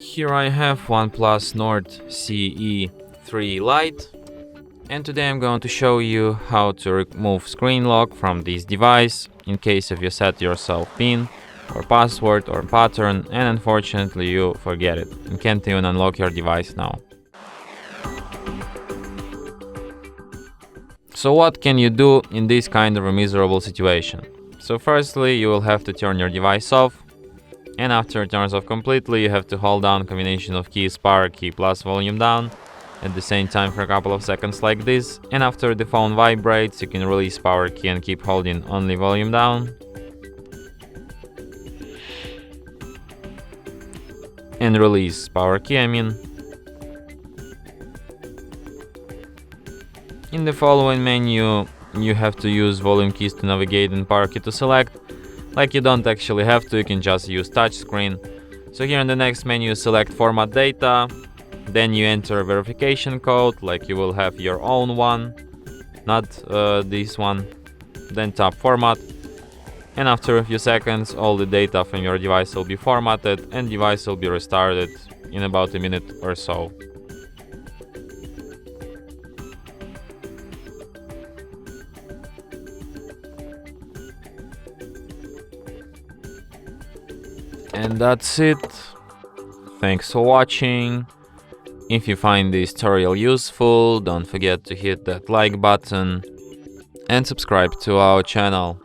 Here I have OnePlus Nord CE 3 Lite, and today I'm going to show you how to remove screen lock from this device in case if you set yourself PIN or password or pattern and unfortunately you forget it and can't even unlock your device now. So what can you do in this kind of a miserable situation? So firstly, you will have to turn your device off. And after it turns off completely, you have to hold down combination of keys power key plus volume down at the same time for a couple of seconds like this. And after the phone vibrates, you can release power key and keep holding only volume down. And release power key, In the following menu, you have to use volume keys to navigate and power key to select. Like you don't actually have to, you can just use touchscreen. So here in the next menu, select format data, then you enter a verification code, like you will have your own one, not this one. Then tap format, and after a few seconds, all the data from your device will be formatted and device will be restarted in about a minute or so. And that's it. Thanks for watching. If you find this tutorial useful, don't forget to hit that like button and subscribe to our channel.